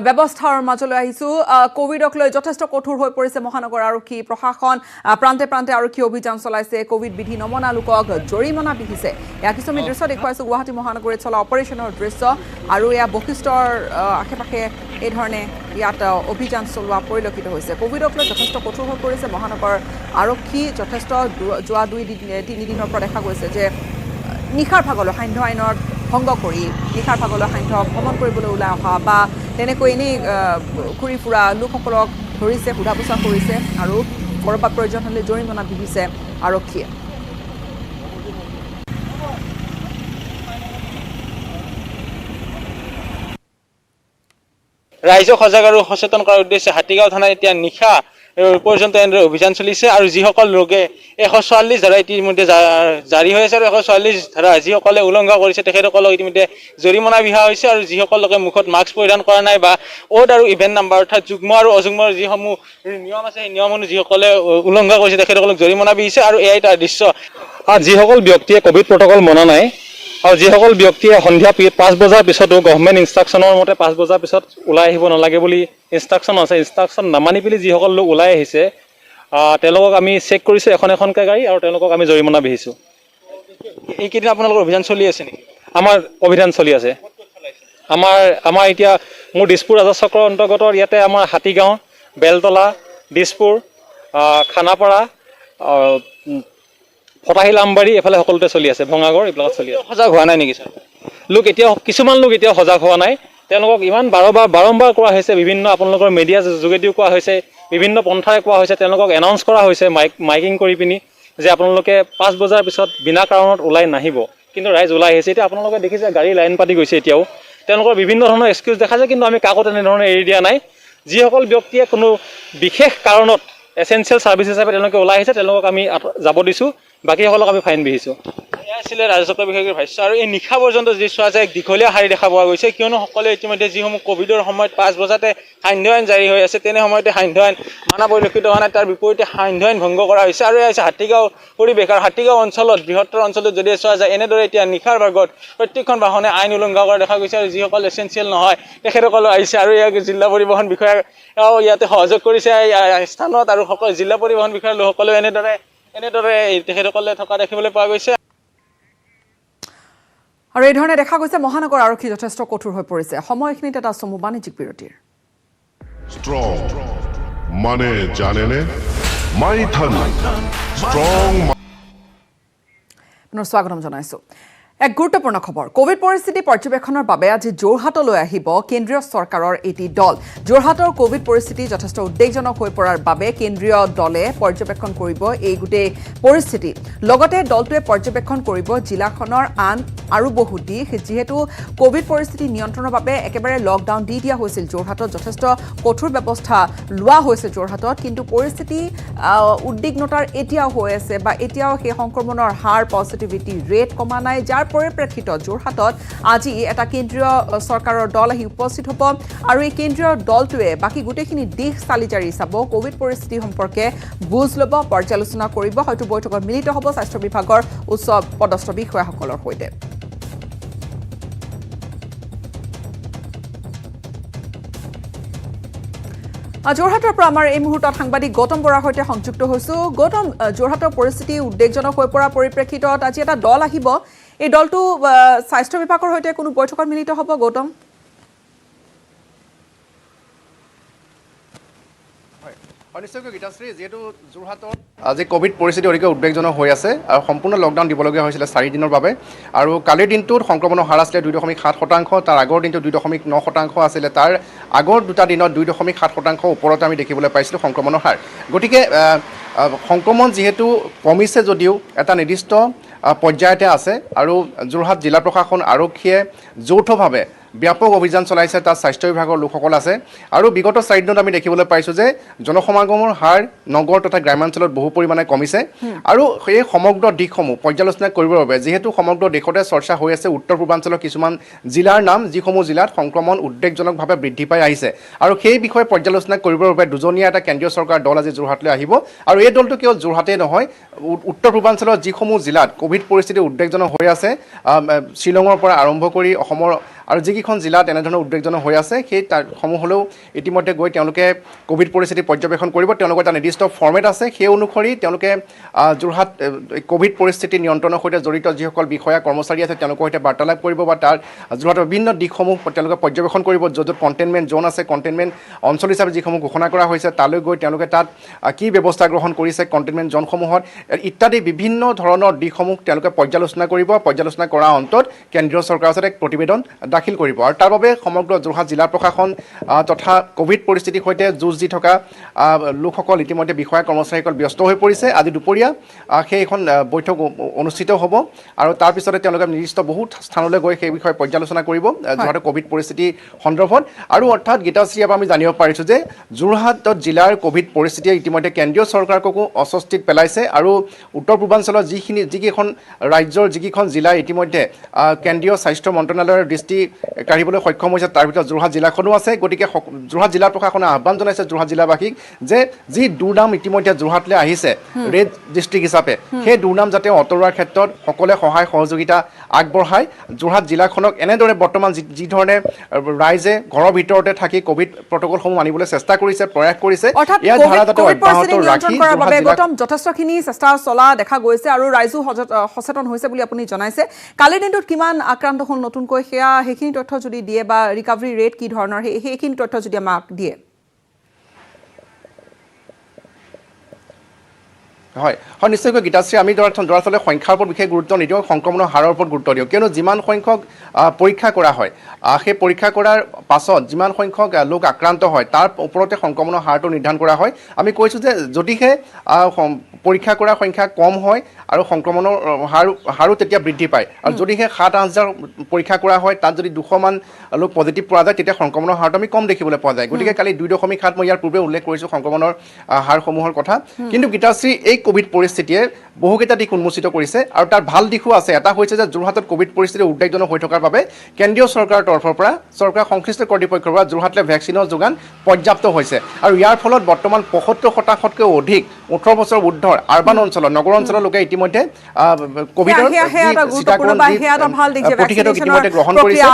ব্যৱস্থাৰ মাজলৈ আহিছোঁ। কোভিডক লৈ যথেষ্ট কঠোৰ হৈ পৰিছে মহানগৰ আৰক্ষী প্ৰশাসন। প্ৰান্তে প্ৰান্তে আৰক্ষী অভিযান চলাইছে, কোভিড বিধি নমনা লোকক জৰিমনা বিহিছে। এয়া কিছু আমি দৃশ্য দেখুৱাইছোঁ গুৱাহাটী মহানগৰীত চলা অপাৰেশ্যনৰ দৃশ্য, আৰু এয়া বশিষ্ঠৰ আশে পাশে এই ধৰণে ইয়াত অভিযান চলোৱা পৰিলক্ষিত হৈছে। কোভিডক লৈ যথেষ্ট কঠোৰ হৈ পৰিছে মহানগৰ আৰক্ষী। যথেষ্ট যোৱা 2-3 দিনৰ পৰা দেখা গৈছে যে নিশাৰ ভাগলৈ সান্ধ্য আইনৰ ভংগ কৰি নিশাৰ ভাগলৈ সান্ধ্য ভ্ৰমণ কৰিবলৈ ওলাই অহা বা তেনেকৈ এনেই ঘূৰি ফুৰা লোকসকলক ধৰিছে, সোধা পোছা কৰিছে আৰু ক'ৰবাত প্ৰয়োজন হ'লে জৰিমনা বিহিছে আৰক্ষীয়ে। ৰাইজক সজাগ আৰু সচেতন কৰাৰ উদ্দেশ্যে হাতীগাঁও থানাত এতিয়া নিশা পৰ্যন্ত এনেদৰে অভিযান চলিছে, আৰু যিসকল লোকে 144 ধাৰা ইতিমধ্যে জাৰি হৈ আছে আৰু 144 ধাৰা যিসকলে উলংঘা কৰিছে তেখেতসকলক ইতিমধ্যে জৰিমনা বিহা হৈছে, আৰু যিসকল লোকে মুখত মাস্ক পৰিধান কৰা নাই বা অড আৰু ইভেন নাম্বাৰ অৰ্থাৎ যুগ্ম আৰু অযুগ্মৰ যিসমূহ নিয়ম আছে সেই নিয়মসমূহ যিসকলে উলংঘা কৰিছে তেখেতসকলক জৰিমনা বিহিছে। আৰু এয়াই তাৰ দৃশ্য। যিসকল ব্যক্তিয়ে কোভিড প্ৰট'কল মনা নাই আৰু যিসকল ব্যক্তিয়ে সন্ধিয়া 5 বজাৰ পিছতো গভৰ্ণমেণ্ট ইনষ্ট্ৰাকশ্যনৰ মতে 5 বজাৰ পিছত ওলাই আহিব নালাগে বুলি ইনষ্ট্ৰাকশ্যন আছে, ইনষ্ট্ৰাকশ্যন নামানি পেলি যিসকল লোক ওলাই আহিছে তেওঁলোকক আমি চেক কৰিছোঁ এখন এখনকৈ গাড়ী, আৰু তেওঁলোকক আমি জৰিমনা বিহিছোঁ। এইকেইদিন আপোনালোকৰ অভিযান চলি আছে নেকি? আমাৰ অভিযান চলি আছে। আমাৰ এতিয়া মোৰ দিছপুৰ ৰাজহ চক্ৰৰ অন্তৰ্গত ইয়াতে আমাৰ হাতীগাঁও, বেলতলা, দিছপুৰ, খানাপাৰা, ফটাহিল, আমবাৰী এইফালে সকলোতে চলি আছে, ভঙাগড় এইবিলাকত চলি আছে। সজাগ হোৱা নাই নেকি ছাৰ? কিছুমান লোক এতিয়াও সজাগ হোৱা নাই। তেওঁলোকক ইমান বাৰম্বাৰ কোৱা হৈছে, বিভিন্ন আপোনালোকৰ মিডিয়া যোগেদিও কোৱা হৈছে, বিভিন্ন পন্থাৰে কোৱা হৈছে, তেওঁলোকক এনাউন্স কৰা হৈছে মাইকিং কৰি পিনি যে আপোনালোকে 5 বজাৰ পিছত বিনা কাৰণত ওলাই নাহিব, কিন্তু ৰাইজ ওলাই আহিছে। এতিয়া আপোনালোকে দেখিছে গাড়ী লাইন পাতি গৈছে। এতিয়াও তেওঁলোকৰ বিভিন্ন ধৰণৰ এক্সকিউজ দেখা যায়, কিন্তু আমি কাকো তেনেধৰণে এৰি দিয়া নাই। যিসকল ব্যক্তিয়ে কোনো বিশেষ কাৰণত এচেঞ্চিয়েল ছাৰ্ভিচ হিচাপে তেওঁলোকে ওলাই আহিছে তেওঁলোকক আমি যাব দিছোঁ, বাকীসকলক আমি ফাইন বিহিছোঁ। এয়া আছিলে ৰাজচক্ৰ বিষয়ৰ ভাষ্য। আৰু এই নিশা পৰ্যন্ত যি চোৱা যায় দীঘলীয়া শাৰী দেখা পোৱা গৈছে, কিয়নো সকলোৱে ইতিমধ্যে যিসমূহ কোভিডৰ সময়ত 5 বজাতে সান্ধ্য আইন জাৰি হৈ আছে তেনে সময়তে সান্ধ্য আইন মানা পৰিলক্ষিত হোৱা নাই, তাৰ বিপৰীতে সান্ধ্য আইন ভংগ কৰা হৈছে। আৰু এয়া হৈছে হাতীগাঁও পৰিৱেশ। আৰু হাতীগাঁও অঞ্চলত বৃহত্তৰ অঞ্চলত যদি চোৱা যায় এনেদৰে এতিয়া নিশাৰ ভাগত প্ৰত্যেকখন বাহনে আইন উলংঘা কৰা দেখা গৈছে, আৰু যিসকল এচেঞ্চিয়েল নহয় তেখেতসকলো আহিছে। আৰু ইয়াক জিলা পৰিবহণ বিষয়াও ইয়াতে সহযোগ কৰিছে এই স্থানত, আৰু সকলো জিলা পৰিবহণ বিষয়াৰ লোকসকলেও এনেদৰে তেখেতসকলে থকা দেখিবলৈ পোৱা গৈছে। আৰু এই ধৰণে দেখা গৈছে মহানগৰ আৰক্ষী যথেষ্ট কঠোৰ হৈ পৰিছে। সময়খিনিত এটা চমু বাণিজ্যিক বিৰতিৰ। স্ট্ৰং মানে জানেনে মাইথান স্ট্ৰং পুনৰ স্বাগতম জনাইছোঁ। এক গুৰুত্বপূৰ্ণ খবৰ কোভিড পৰিস্থিতি পৰ্যবেক্ষণৰ বাবে আজি যোৰহাটলৈ আহিব কেন্দ্ৰীয় চৰকাৰৰ এটি দল যোৰহাটৰ কোভিড পৰিস্থিতি যথেষ্ট উদ্বেগজনক হৈ পৰাৰ বাবে কেন্দ্ৰীয় দলে পৰ্যবেক্ষণ কৰিব এই গোটেই পৰিস্থিতি লগতে দলটোৱে পৰ্যবেক্ষণ কৰিব জিলাখনৰ আন আৰু বহু দিশ যিহেতু কোভিড পৰিস্থিতি নিয়ন্ত্ৰণৰ বাবে একেবাৰে লকডাউন দি দিয়া হৈছিল যোৰহাটত যথেষ্ট কঠোৰ ব্যৱস্থা লোৱা হৈছে যোৰহাটত কিন্তু পৰিস্থিতি উদ্বিগ্নতাৰ এতিয়াও হৈ আছে বা এতিয়াও সেই সংক্ৰমণৰ হাৰ পজিটিভিটি ৰেট কমা নাই যাৰ পৰিপ্ৰেক্ষিতত যোৰহাটত আজি এটা কেন্দ্ৰীয় চৰকাৰৰ দল আহি উপস্থিত হ'ব আৰু এই কেন্দ্ৰীয় দলটোৱে বাকি গোটেইখিনি দিশ চালিজাৰি চাব কোভিড পৰিস্থিতি সম্পৰ্কে বুজ ল'ব পৰ্যালোচনা কৰিব হয়তো বৈঠকত মিলিত হ'ব স্বাস্থ্য বিভাগৰ উচ্চ পদস্থ বিষয়াসকলৰ সৈতে যোৰহাটৰ পৰা আমাৰ এই মুহূৰ্তত সাংবাদিক গৌতম বৰাৰ সৈতে সংযুক্ত হৈছো গৌতম যোৰহাটৰ পৰিস্থিতি উদ্বেগজনক হৈ পৰা পৰিপ্ৰেক্ষিতত আজি এটা দল আহিব এই দলটো স্বাস্থ্য বিভাগৰ সৈতে কোনো বৈঠকত মিলিত হ'ব গৌতম নিশ্চয়কৈ গীতাশ্ৰী যিহেতু যোৰহাটত আজি কোভিড পৰিস্থিতি অধিক উদ্বেগজনক হৈ আছে আৰু সম্পূৰ্ণ লকডাউন দিবলগীয়া হৈছিলে 4 দিনৰ বাবে আৰু কালিৰ দিনটোত সংক্ৰমণৰ হাৰ আছিলে 2.7%, তাৰ আগৰ দিনটো 2.9% আছিলে, তাৰ আগৰ দুটা দিনত 2.7% ওপৰত আমি দেখিবলৈ পাইছিলোঁ সংক্ৰমণৰ হাৰ। গতিকে সংক্ৰমণ যিহেতু কমিছে যদিও এটা নিৰ্দিষ্ট পৰ্যায়তে আছে আৰু যোৰহাট জিলা প্ৰশাসন আৰক্ষীয়ে যৌথভাৱে ব্যাপক অভিযান চলাইছে তাত স্বাস্থ্য বিভাগৰ লোকসকল আছে আৰু বিগত 4 দিনত আমি দেখিবলৈ পাইছোঁ যে জনসমাগমৰ হাৰ নগৰ তথা গ্ৰামাঞ্চলত বহু পৰিমাণে কমিছে আৰু সেই সমগ্ৰ দিশসমূহ পৰ্যালোচনা কৰিবৰ বাবে যিহেতু সমগ্ৰ দেশতে চৰ্চা হৈ আছে উত্তৰ পূৰ্বাঞ্চলৰ কিছুমান জিলাৰ নাম যিসমূহ জিলাত সংক্ৰমণ উদ্বেগজনকভাৱে বৃদ্ধি পাই আহিছে আৰু সেই বিষয়ে পৰ্যালোচনা কৰিবৰ বাবে দুজনীয়া এটা কেন্দ্ৰীয় চৰকাৰ দল আজি যোৰহাটলৈ আহিব আৰু এই দলটো কেৱল যোৰহাটেই নহয় উত্তৰ পূৰ্বাঞ্চলৰ যিসমূহ জিলাত কোভিড পৰিস্থিতি উদ্বেগজনক হৈ আছে শ্বিলঙৰ পৰা আৰম্ভ কৰি অসমৰ আৰু যিকেইখন জিলাত এনেধৰণৰ উদ্বেগজনক হৈ আছে সেই সমূহলৈও ইতিমধ্যে গৈ তেওঁলোকে কোভিড পৰিস্থিতি পৰ্যবেক্ষণ কৰিব তেওঁলোকৰ এটা নিৰ্দিষ্ট ফৰ্মেট আছে সেই অনুসৰি তেওঁলোকে যোৰহাট কোভিড পৰিস্থিতি নিয়ন্ত্ৰণৰ সৈতে জড়িত যিসকল বিষয়া কৰ্মচাৰী আছে তেওঁলোকৰ সৈতে বাৰ্তালাপ কৰিব বা তাৰ যোৰহাটৰ বিভিন্ন দিশসমূহ তেওঁলোকে পৰ্যবেক্ষণ কৰিব য'ত কণ্টেইনমেণ্ট জ'ন আছে কণ্টেইনমেণ্ট অঞ্চল হিচাপে যিসমূহ ঘোষণা কৰা হৈছে তালৈ গৈ তেওঁলোকে তাত কি ব্যৱস্থা গ্ৰহণ কৰিছে কণ্টেইনমেণ্ট জ'নসমূহত ইত্যাদি বিভিন্ন ধৰণৰ দিশসমূহ তেওঁলোকে পৰ্যালোচনা কৰিব পৰ্যালোচনা কৰাৰ অন্তত কেন্দ্ৰীয় চৰকাৰৰ ওচৰত এক প্ৰতিবেদন দাখিল কৰিব আৰু তাৰ বাবে সমগ্ৰ যোৰহাট জিলা প্ৰশাসন তথা কোভিড পৰিস্থিতিৰ সৈতে যুঁজ দি থকা লোকসকল ইতিমধ্যে বিষয়া কৰ্মচাৰীসকল ব্যস্ত হৈ পৰিছে আজি দুপৰীয়া সেইখন বৈঠক অনুষ্ঠিত হ'ব আৰু তাৰপিছতে তেওঁলোকে নিৰ্দিষ্ট বহুত স্থানলৈ গৈ সেই বিষয়ে পৰ্যালোচনা কৰিব যোৰহাটৰ কোভিড পৰিস্থিতি সন্দৰ্ভত আৰু অৰ্থাৎ গীতাশ্ৰী আমি জানিব পাৰিছোঁ যে যোৰহাটত জিলাৰ কোভিড পৰিস্থিতিয়ে ইতিমধ্যে কেন্দ্ৰীয় চৰকাৰকো অস্বস্তিত পেলাইছে আৰু উত্তৰ পূৰ্বাঞ্চলৰ যিকেইখন ৰাজ্যৰ যিকেইখন জিলাই ইতিমধ্যে কেন্দ্ৰীয় স্বাস্থ্য মন্ত্ৰণালয়ৰ দৃষ্টি কাঢ়িবলৈ সক্ষম হৈছে তাৰ ভিতৰত যোৰহাট জিলাখনো আছে গতিকে যোৰহাট জিলা প্ৰশাসনে আহ্বান জনাইছে যোৰহাট জিলাবাসীক যে যি দুৰ্নাম ইতিমধ্যে যোৰহাটলৈ আহিছে ৰেড ডিষ্ট্ৰিক্ট হিচাপে সেই দুৰ্নাম যাতে আঁতৰোৱাৰ ক্ষেত্ৰত সকলোৱে সহায় সহযোগিতা আগবঢ়ায় যোৰহাট জিলাখনক এনেদৰে বৰ্তমান যি ধৰণে ৰাইজে ঘৰৰ ভিতৰতে থাকি কোভিড প্ৰট'কলসমূহ মানিবলৈ চেষ্টা কৰিছে প্ৰয়াস কৰিছে ইয়াৰ ধাৰা যাতে অব্যাহত ৰাখি গৌতম যথেষ্টখিনি চেষ্টা চলা দেখা গৈছে আৰু ৰাইজো সচেতন হৈছে বুলি আপুনি জনাইছে কালিৰ দিনটোত কিমান আক্ৰান্ত হ'ল নতুনকৈ সেইখিনি তথ্য যদি দিয়ে বা ৰিকভাৰী ৰেট কি ধৰণৰ সেইখিনি তথ্য যদি আমাক দিয়ে হয় নিশ্চয়কৈ গীতাশ্ৰী আমি দৰাচলতে সংখ্যাৰ ওপৰত বিশেষ গুৰুত্ব নিদিওঁ সংক্ৰমণৰ হাৰৰ ওপৰত গুৰুত্ব দিওঁ কিয়নো যিমান সংখ্যক পৰীক্ষা কৰা হয় সেই পৰীক্ষা কৰাৰ পাছত যিমান সংখ্যক লোক আক্ৰান্ত হয় তাৰ ওপৰতে সংক্ৰমণৰ হাৰটো নিৰ্ধাৰণ কৰা হয় আমি কৈছোঁ যে যদিহে পৰীক্ষা কৰাৰ সংখ্যা কম হয় আৰু সংক্ৰমণৰ হাৰো তেতিয়া বৃদ্ধি পায় আৰু যদিহে 7-8 পৰীক্ষা কৰা হয় তাত যদি 200মান লোক পজিটিভ পোৱা যায় তেতিয়া সংক্ৰমণৰ হাৰটো আমি কম দেখিবলৈ পোৱা যায় গতিকে কালি 2.7 মই ইয়াৰ পূৰ্বে উল্লেখ কৰিছোঁ সংক্ৰমণৰ হাৰসমূহৰ কথা কিন্তু গীতাশ্ৰী এই কোভিড পৰিস্থিতিয়ে বহুকেইটা দিশ উন্মোচিত কৰিছে আৰু তাৰ ভাল দিশো আছে এটা হৈছে যে যোৰহাটত কোভিড পৰিস্থিতি উদ্বেগজনক হৈ থকাৰ বাবে কেন্দ্ৰীয় চৰকাৰৰ তৰফৰ পৰা চৰকাৰ সংশ্লিষ্ট কৰ্তৃপক্ষৰ পৰা যোৰহাটলৈ ভেকচিনৰ যোগান পৰ্যাপ্ত হৈছে আৰু ইয়াৰ ফলত বৰ্তমান 75%তকৈ অধিক 18 বছৰ ঊৰ্ধৰ আৰবান অঞ্চলৰ নগৰ অঞ্চলৰ লোকে ইতিমধ্যে কোভিডৰ গ্ৰহণ কৰিছে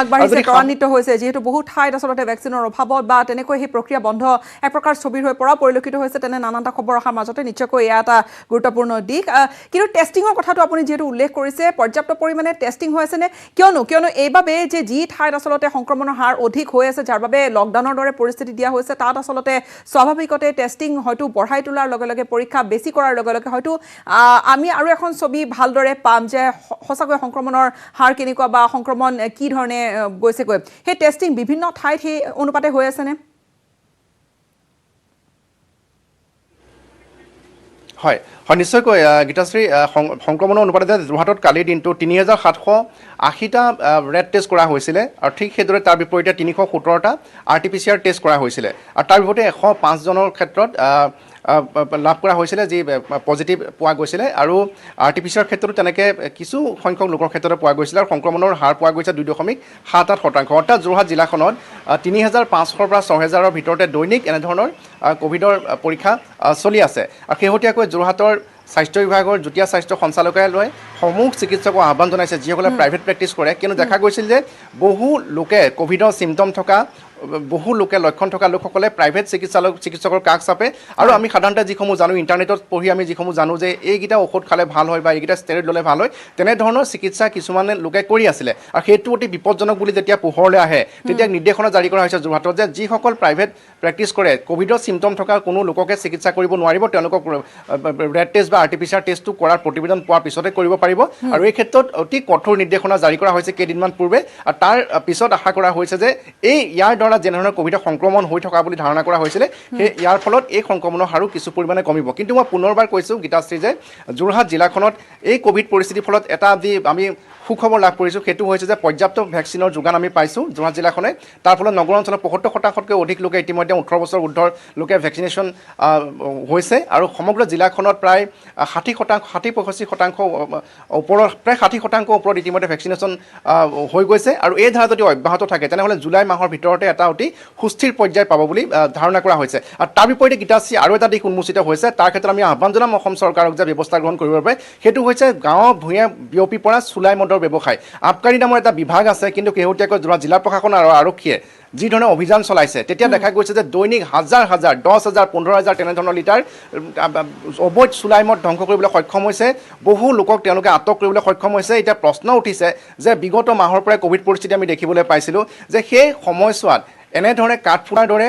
ত্বৰান্বিত হৈছে যিহেতু বহুত ঠাইত আচলতে ভেকচিনৰ অভাৱত বা তেনেকৈ সেই প্ৰক্ৰিয়া বন্ধ এক প্ৰকাৰ স্থবিৰ হৈ পৰা পৰিলক্ষিত হৈছে তেনে নানানটা খবৰ অহাৰ মাজতে নিশ্চয়কৈ এয়া এটা গুৰুত্বপূৰ্ণ দিশ কিন্তু টেষ্টিঙৰ কথাটো আপুনি যিহেতু উল্লেখ কৰিছে পৰ্যাপ্ত পৰিমাণে টেষ্টিং হৈ আছেনে কিয়নো এইবাবে যে যি ঠাইত আচলতে সংক্ৰমণৰ হাৰ অধিক হৈ আছে যাৰ বাবে লকডাউনৰ দৰে পৰিস্থিতি দিয়া হৈছে তাত আচলতে স্বাভাৱিকতে টেষ্টিং হয়তো বঢ়াই তোলাৰ লগে লগে পৰীক্ষা বেছি কৰাৰ লগে লগে হয়তো আমি আৰু এখন ছবি ভালদৰে পাম যে সঁচাকৈ সংক্ৰমণৰ হাৰ কেনেকুৱা বা সংক্ৰমণ কি ধৰণে গৈছেগৈ সেই টেষ্টিং বিভিন্ন ঠাইত সেই অনুপাতে হৈ আছেনে হয় নিশ্চয়কৈ গীতাশ্ৰী সংক্ৰমণৰ অনুপাতে যোৰহাটত কালিৰ দিনটো ৩,৭৮০টা ৰেড টেষ্ট কৰা হৈছিলে আৰু ঠিক সেইদৰে তাৰ বিপৰীতে ৩১৭টা RT-PCR টেষ্ট কৰা হৈছিলে আৰু তাৰ বিপৰীতে 105জনৰ ক্ষেত্ৰত লাভ কৰা হৈছিলে যি পজিটিভ পোৱা গৈছিলে আৰু RT-PCR ক্ষেত্ৰতো তেনেকৈ কিছু সংখ্যক লোকৰ ক্ষেত্ৰতে পোৱা গৈছিলে আৰু সংক্ৰমণৰ হাৰ পোৱা গৈছে 2.78%। অৰ্থাৎ যোৰহাট জিলাখনত ৩,৫০০ৰ পৰা ৬,০০০ৰ ভিতৰতে দৈনিক এনেধৰণৰ কোভিডৰ পৰীক্ষা চলি আছে আৰু শেহতীয়াকৈ যোৰহাটৰ স্বাস্থ্য বিভাগৰ যুটীয়া স্বাস্থ্য সঞ্চালকালয়ে সমূহ চিকিৎসকক আহ্বান জনাইছে যিসকলে প্ৰাইভেট প্ৰেক্টিছ কৰে কিয়নো দেখা গৈছিল যে বহু লোকে কোভিডৰ চিমটম থকা বহু লোকে লক্ষণ থকা লোকসকলে প্ৰাইভেট চিকিৎসকৰ কাষ চাপে আৰু আমি সাধাৰণতে যিসমূহ জানো ইণ্টাৰনেটত পঢ়ি আমি যিসমূহ জানো যে এইকেইটা ঔষধ খালে ভাল হয় বা এইকেইটা ষ্টেৰইড ল'লে ভাল হয় তেনেধৰণৰ চিকিৎসা কিছুমানে লোকে কৰি আছিলে আৰু সেইটো অতি বিপদজনক বুলি যেতিয়া পোহৰলৈ আহে তেতিয়া নিৰ্দেশনা জাৰি কৰা হৈছে যোৰহাটত যে যিসকল প্ৰাইভেট প্ৰেক্টিছ কৰে কোভিডৰ চিমটম থকা কোনো লোককে চিকিৎসা কৰিব নোৱাৰিব তেওঁলোকক ৰেড টেষ্ট বা RT-PCR টেষ্টটো কৰাৰ প্ৰতিবেদন পোৱাৰ পিছতে কৰিব পাৰিব আৰু এই ক্ষেত্ৰত অতি কঠোৰ নিৰ্দেশনা জাৰি কৰা হৈছে কেইদিনমান পূৰ্বে আৰু তাৰ পিছত আশা কৰা হৈছে যে ইয়াৰ দ্বাৰা যেনেধৰণৰ কোভিডৰ সংক্ৰমণ হৈ থকা বুলি ধাৰণা কৰা হৈছিলে সেই ইয়াৰ ফলত এই সংক্ৰমণৰ হাৰো কিছু পৰিমাণে কমিব কিন্তু মই পুনৰবাৰ কৈছোঁ গীতাশ্ৰী যে যোৰহাট জিলাখনত এই কোভিড পৰিস্থিতিৰ ফলত এটা আমি সুখবৰ লাভ কৰিছোঁ সেইটো হৈছে যে পৰ্যাপ্ত ভেকচিনৰ যোগান আমি পাইছোঁ যোৰহাট জিলাখনে তাৰ ফলত নগৰ অঞ্চলৰ ৭৫%তকৈ অধিক লোকে ইতিমধ্যে ১৮ বছৰ ঊৰ্ধৰ লোকে ভেকচিনেশ্যন হৈছে আৰু সমগ্ৰ জিলাখনত প্ৰায় ৬০-৬৫% ওপৰত প্ৰায় ৬০% ওপৰত ইতিমধ্যে ভেকচিনেশ্যন হৈ গৈছে আৰু এই ধাৰা যদি অব্যাহত থাকে তেনেহ'লে জুলাই মাহৰ ভিতৰতে এটা অতি সুস্থিৰ পৰ্যায় পাব বুলি ধাৰণা কৰা হৈছে আৰু তাৰ বিপৰীতে গীতাশ্ৰী আৰু এটা দিশ উন্মোচিত হৈছে তাৰ ক্ষেত্ৰত আমি আহ্বান জনাম অসম চৰকাৰক যে ব্যৱস্থা গ্ৰহণ কৰিবৰ বাবে সেইটো হৈছে গাঁৱৰ ভূঞে বিয়পি পৰা চুলাই মদৰ ব্যৱসায় আবকাৰী নামৰ এটা বিভাগ আছে কিন্তু শেহতীয়াকৈ যোৰহাট জিলা প্ৰশাসন আৰু আৰক্ষীয়ে যি ধৰণে অভিযান চলাইছে তেতিয়া দেখা গৈছে যে দৈনিক হাজাৰ 10,000 15,000 তেনেধৰণৰ লিটাৰ অবৈধ চুলাই মদ ধ্বংস কৰিবলৈ সক্ষম হৈছে বহু লোকক তেওঁলোকে আটক কৰিবলৈ সক্ষম হৈছে এতিয়া প্ৰশ্ন উঠিছে যে বিগত মাহৰ পৰাই কোভিড পৰিস্থিতি আমি দেখিবলৈ পাইছিলোঁ যে সেই সময়ছোৱাত এনেধৰণে কাঠফুলাৰ দৰে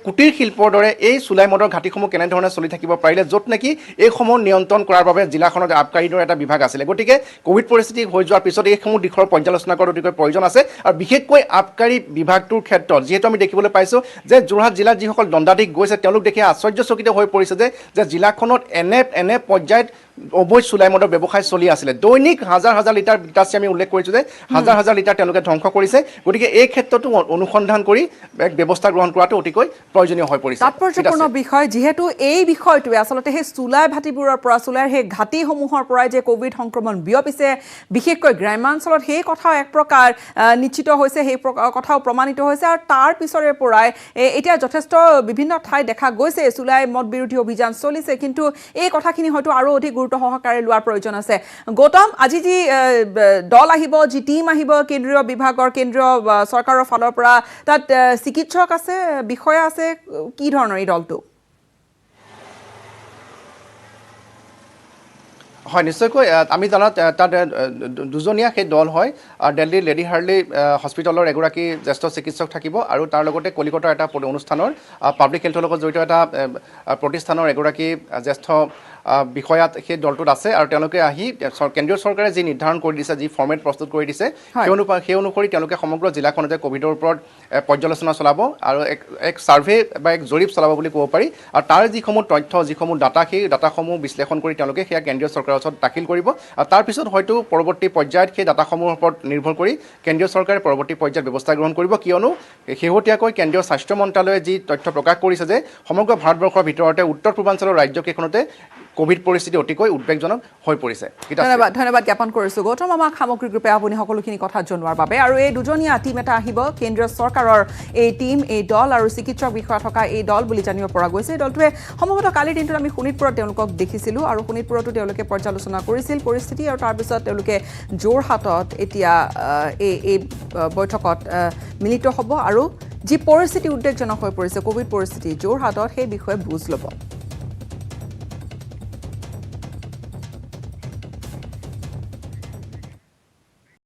কুটিৰ শিল্পৰ দৰে এই চুলাই মদৰ ঘাটিসমূহ কেনেধৰণে চলি থাকিব পাৰিলে য'ত নেকি এইসমূহ নিয়ন্ত্ৰণ কৰাৰ বাবে জিলাখনত আবকাৰী দৰে এটা বিভাগ আছিলে গতিকে কোভিড পৰিস্থিতি হৈ যোৱাৰ পিছত এইসমূহ দিশৰ পৰ্যালোচনা কৰাৰ অতিকৈ প্ৰয়োজন আছে আৰু বিশেষকৈ আবকাৰী বিভাগটোৰ ক্ষেত্ৰত যিহেতু আমি দেখিবলৈ পাইছোঁ যে যোৰহাট জিলাত যিসকল দণ্ডাধীশ গৈছে তেওঁলোক দেখি আশ্চৰ্যচকিত হৈ পৰিছে যে জিলাখনত এনে পৰ্যায়ত অবৈধ চুলাই মদৰ ব্যৱসায় চলি আছিলে দৈনিক হাজাৰ লিটাৰ গীতাশ্ৰী আমি উল্লেখ কৰিছোঁ যে হাজাৰ লিটাৰ তেওঁলোকে ধ্বংস কৰিছে গতিকে এই ক্ষেত্ৰতো অনুসন্ধান কৰি এক ব্যৱস্থা গ্ৰহণ কৰাটো অতিকৈ প্ৰয়োজনীয় হৈ পৰিছে তাৎপৰ্যপূৰ্ণ বিষয় যিহেতু এই বিষয়টোৱে আচলতে সেই চুলাই ভাটিবোৰৰ পৰা চুলাইৰ সেই ঘাটিসমূহৰ পৰাই যে কোভিড সংক্ৰমণ বিয়পিছে বিশেষকৈ গ্ৰাম্যাঞ্চলত সেই কথা এক প্ৰকাৰ নিশ্চিত হৈছে সেই কথাও প্ৰমাণিত হৈছে আৰু তাৰ পিছৰে পৰাই এতিয়া যথেষ্ট বিভিন্ন ঠাই দেখা গৈছে চুলাই মদ বিৰোধী অভিযান চলিছে কিন্তু এই কথাখিনি হয়তো আৰু অধিক গুৰুত্ব সহকাৰে লোৱাৰ প্ৰয়োজন আছে গৌতম আজি যি দল আহিব যি টিম আহিব কেন্দ্ৰীয় বিভাগৰ কেন্দ্ৰীয় চৰকাৰৰ ফালৰ পৰা তাত চিকিৎসক আছে বিষয়া আছে কি ধৰণৰ এই দলটো হয় নিশ্চয়কৈ আমি জানাত তাত দুজনীয়া সেই দল হয় দিল্লীৰ লেডি হাৰ্লি হস্পিটেলৰ এগৰাকী জ্যেষ্ঠ চিকিৎসক থাকিব আৰু তাৰ লগতে কলিকতাৰ এটা অনুষ্ঠানৰ পাব্লিক হেল্থৰ লগত জড়িত এটা প্ৰতিষ্ঠানৰ এগৰাকী জ্যেষ্ঠ বিষয়াত সেই দলটোত আছে আৰু তেওঁলোকে আহি কেন্দ্ৰীয় চৰকাৰে যি নিৰ্ধাৰণ কৰি দিছে যি ফৰ্মেট প্ৰস্তুত কৰি দিছে সেই অনুসৰি তেওঁলোকে সমগ্ৰ জিলাখনতে কোভিডৰ ওপৰত পৰ্যালোচনা চলাব আৰু এক ছাৰ্ভে বা এক জৰীপ চলাব বুলি ক'ব পাৰি আৰু তাৰ যিসমূহ তথ্য যিসমূহ ডাটা সেই ডাটাসমূহ বিশ্লেষণ কৰি তেওঁলোকে সেয়া কেন্দ্ৰীয় চৰকাৰৰ ওচৰত দাখিল কৰিব আৰু তাৰপিছত হয়তো পৰৱৰ্তী পৰ্যায়ত সেই ডাটাসমূহৰ ওপৰত নিৰ্ভৰ কৰি কেন্দ্ৰীয় চৰকাৰে পৰৱৰ্তী পৰ্যায়ত ব্যৱস্থা গ্ৰহণ কৰিব কিয়নো শেহতীয়াকৈ কেন্দ্ৰীয় স্বাস্থ্য মন্ত্ৰালয়ে যি তথ্য প্ৰকাশ কৰিছে যে সমগ্ৰ ভাৰতবৰ্ষৰ ভিতৰতে উত্তৰ পূৰ্বাঞ্চলৰ ৰাজ্যকেইখনতে কোভিড পৰিস্থিতি অতিকৈ উদ্বেগজনক হৈ পৰিছে ধন্যবাদ জ্ঞাপন কৰিছোঁ গৌতম আমাক সামগ্ৰিকৰূপে আপুনি সকলোখিনি কথা জনোৱাৰ বাবে আৰু এই দুজনীয়া টিম এটা আহিব কেন্দ্ৰীয় চৰকাৰৰ এই টিম এই দল আৰু চিকিৎসক বিষয়া থকা এই দল বুলি জানিব পৰা গৈছে এই দলটোৱে সম্ভৱতঃ কালিৰ দিনটোত আমি শোণিতপুৰত তেওঁলোকক দেখিছিলোঁ আৰু শোণিতপুৰতো তেওঁলোকে পৰ্যালোচনা কৰিছিল পৰিস্থিতি আৰু তাৰপিছত তেওঁলোকে যোৰহাটত এতিয়া এই বৈঠকত মিলিত হ'ব আৰু যি পৰিস্থিতি উদ্বেগজনক হৈ পৰিছে কোভিড পৰিস্থিতি যোৰহাটত সেই বিষয়ে বুজ ল'ব